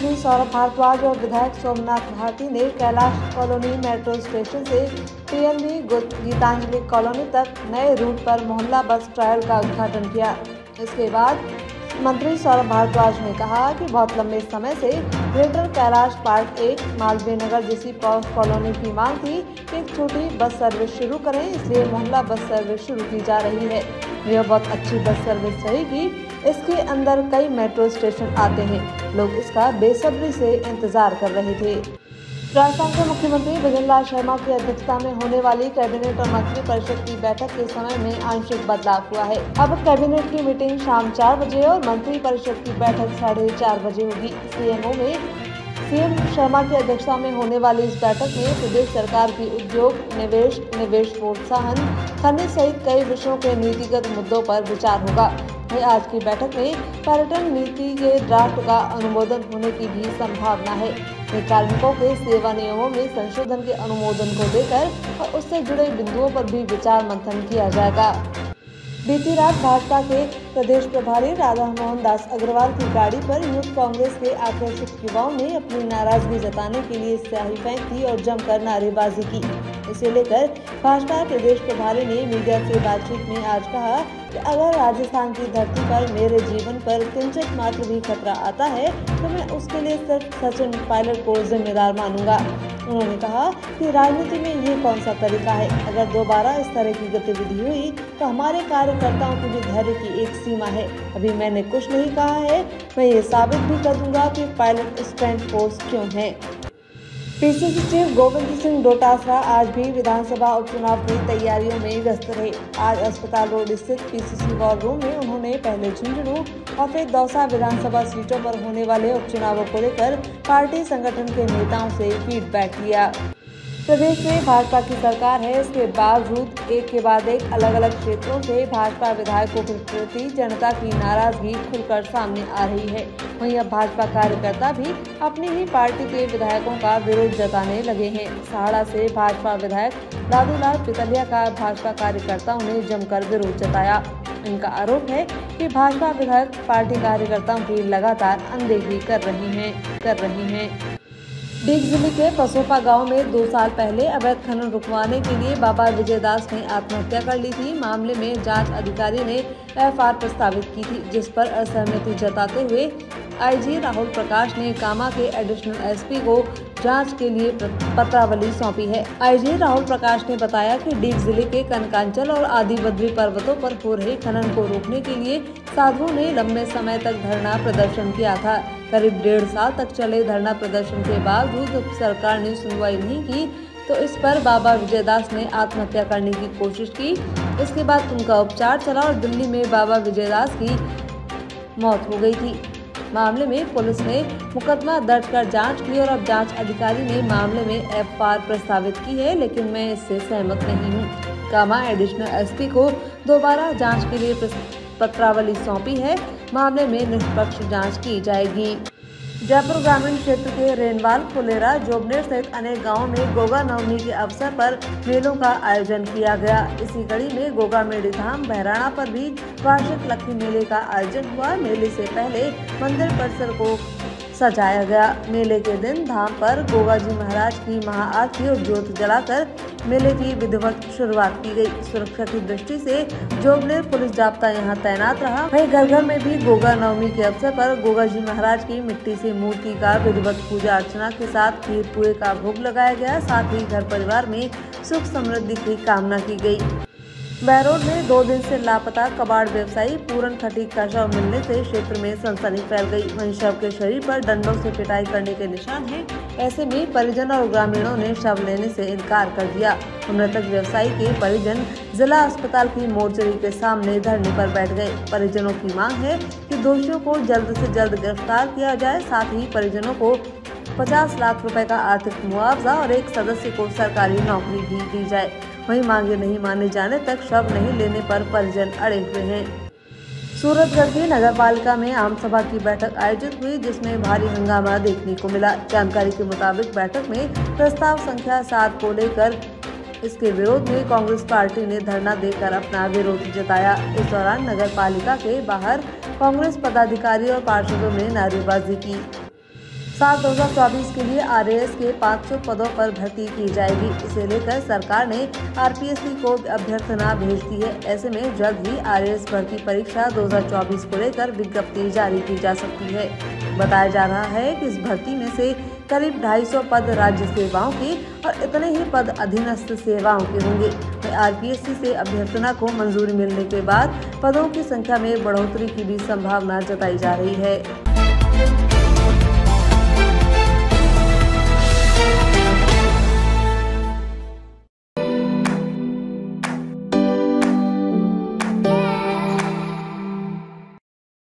मंत्री सौरभ भारद्वाज और विधायक सोमनाथ भारती ने कैलाश कॉलोनी मेट्रो स्टेशन से पीएनबी गीतांजलि कॉलोनी तक नए रूट पर मोहल्ला बस ट्रायल का उद्घाटन किया। इसके बाद मंत्री सौरभ भारद्वाज ने कहा कि बहुत लंबे समय से ग्रेटर कैलाश पार्क 1 मालवीय नगर जैसी पॉश कॉलोनी की मांग थी कि एक छोटी बस सर्विस शुरू करें, इसलिए मोहल्ला बस सर्विस शुरू की जा रही है। यह बहुत अच्छी बस सर्विस रहेगी। इसके अंदर कई मेट्रो स्टेशन आते हैं, लोग इसका बेसब्री से इंतजार कर रहे थे। राजस्थान के मुख्यमंत्री भजनलाल शर्मा की अध्यक्षता में होने वाली कैबिनेट और मंत्री परिषद की बैठक के समय में आंशिक बदलाव हुआ है। अब कैबिनेट की मीटिंग शाम 4 बजे और मंत्री परिषद की बैठक 4:30 बजे होगी। सीएम शर्मा की अध्यक्षता में होने वाली इस बैठक में प्रदेश सरकार की उद्योग, निवेश प्रोत्साहन, खनिज सहित कई विषयों के नीतिगत मुद्दों पर विचार होगा। आज की बैठक में पर्यटन नीति के ड्राफ्ट का अनुमोदन होने की भी संभावना है। कार्मिकों के सेवा नियमों में संशोधन के अनुमोदन को लेकर और उससे जुड़े बिंदुओं पर भी विचार मंथन किया जाएगा। बीती रात भाजपा के प्रदेश प्रभारी राधा मोहन दास अग्रवाल की गाड़ी पर यूथ कांग्रेस के आक्रोशित युवाओं ने अपनी नाराजगी जताने के लिए स्याही फेंकी और जमकर नारेबाजी की। इसे लेकर भाजपा प्रदेश प्रभारी ने मीडिया से बातचीत में आज कहा कि अगर राजस्थान की धरती पर मेरे जीवन पर किंचित मात्र भी खतरा आता है तो मैं उसके लिए सिर्फ सचिन पायलट को जिम्मेदार मानूंगा। उन्होंने कहा कि राजनीति में ये कौन सा तरीका है। अगर दोबारा इस तरह की गतिविधि हुई तो हमारे कार्यकर्ताओं की भी धैर्य की एक सीमा है। अभी मैंने कुछ नहीं कहा है, मैं ये साबित भी कर दूंगा कि पायलट स्ट्रेंथ फोर्स क्यों है। पीसीसी चीफ गोविंद सिंह डोटासरा आज भी विधानसभा उपचुनाव की तैयारियों में व्यस्त रहे। आज अस्पताल रोड स्थित पीसीसी वॉर रूम में उन्होंने पहले झुंझुनू और फिर दौसा विधानसभा सीटों पर होने वाले उपचुनावों को लेकर पार्टी संगठन के नेताओं से फीडबैक लिया। प्रदेश में भाजपा की सरकार है, इसके बावजूद एक के बाद एक अलग अलग क्षेत्रों से भाजपा विधायकों के प्रति जनता की नाराजगी खुलकर सामने आ रही है। वहीं अब भाजपा कार्यकर्ता भी अपनी ही पार्टी के विधायकों का विरोध जताने लगे हैं। सहाड़ा से भाजपा विधायक दादूलाल पितलिया का भाजपा कार्यकर्ताओं ने जमकर विरोध जताया। इनका आरोप है कि भाजपा विधायक पार्टी कार्यकर्ताओं की लगातार अनदेखी कर रही हैं। डीग जिले के पसोपा गांव में 2 साल पहले अवैध खनन रुकवाने के लिए बाबा विजयदास ने आत्महत्या कर ली थी। मामले में जांच अधिकारी ने एफआईआर प्रस्तावित की थी, जिस पर असहमति जताते हुए आईजी राहुल प्रकाश ने कामा के एडिशनल एसपी को जांच के लिए पत्रावली सौंपी है। आईजी राहुल प्रकाश ने बताया कि डीग जिले के कनकांचल और आदि बद्री पर्वतों पर हो रहे खनन को रोकने के लिए साधुओं ने लंबे समय तक धरना प्रदर्शन किया था। करीब 1.5 साल तक चले धरना प्रदर्शन के बावजूद सरकार ने सुनवाई नहीं की तो इस पर बाबा विजयदास ने आत्महत्या करने की कोशिश की। इसके बाद उनका उपचार चला और दिल्ली में बाबा विजयदास की मौत हो गई थी। मामले में पुलिस ने मुकदमा दर्ज कर जांच की और अब जांच अधिकारी ने मामले में एफआईआर प्रस्तावित की है, लेकिन मैं इससे सहमत नहीं हूं। कामा एडिशनल एसपी को दोबारा जांच के लिए पत्रावली सौंपी है। मामले में निष्पक्ष जांच की जाएगी। जयपुर ग्रामीण क्षेत्र के रेनवाल, फुलेरा, जोबनेर सहित अनेक गांवों में गोगा नवमी के अवसर पर मेलों का आयोजन किया गया। इसी कड़ी में गोगा मेड़ी धाम बहराणा पर भी वार्षिक लक्ष्मी मेले का आयोजन हुआ। मेले से पहले मंदिर परिसर को सजाया गया। मेले के दिन धाम पर गोगा जी महाराज की महाआरती और ज्योत जलाकर मेले की विधिवत शुरुआत की गई। सुरक्षा की दृष्टि से जोबनेर पुलिस जाब्ता यहां तैनात रहा। वहीं घर घर में भी गोगा नवमी के अवसर पर गोगा जी महाराज की मिट्टी से मूर्ति का विधिवत पूजा अर्चना के साथ खीर पुए का भोग लगाया गया। साथ ही घर परिवार में सुख समृद्धि की कामना की गई। बहरोड में 2 दिन से लापता कबाड़ व्यवसायी पूरन खटीक का शव मिलने से क्षेत्र में सनसनी फैल गई। वहीं शव के शरीर पर डंडों से पिटाई करने के निशान हैं। ऐसे में परिजन और ग्रामीणों ने शव लेने से इनकार कर दिया। मृतक व्यवसायी के परिजन जिला अस्पताल की मोर्चरी के सामने धरने पर बैठ गए। परिजनों की मांग है कि दोषियों को जल्द से जल्द गिरफ्तार किया जाए। साथ ही परिजनों को 50 लाख रुपए का आर्थिक मुआवजा और एक सदस्य को सरकारी नौकरी भी दी जाए। वहीं मांगे नहीं माने जाने तक शव नहीं लेने पर परिजन अड़े हुए हैं। सूरतगढ़ की नगर पालिका में आम सभा की बैठक आयोजित हुई, जिसमें भारी हंगामा देखने को मिला। जानकारी के मुताबिक बैठक में प्रस्ताव संख्या 7 को लेकर इसके विरोध में कांग्रेस पार्टी ने धरना देकर अपना विरोध जताया। इस दौरान नगर पालिका के बाहर कांग्रेस पदाधिकारी और पार्षदों ने नारेबाजी की। साल 2024 के लिए आरएएस के 500 पदों पर भर्ती की जाएगी। इसे लेकर सरकार ने आरपीएससी को अभ्यर्थना भेज दी है। ऐसे में जल्द ही आरएएस भर्ती परीक्षा 2024 को लेकर विज्ञप्ति जारी की जा सकती है। बताया जा रहा है कि इस भर्ती में से करीब 250 पद राज्य सेवाओं के और इतने ही पद अधीनस्थ सेवाओं के होंगे। आरपीएससी से अभ्यर्थना को मंजूरी मिलने के बाद पदों की संख्या में बढ़ोतरी की भी संभावना जताई जा रही है।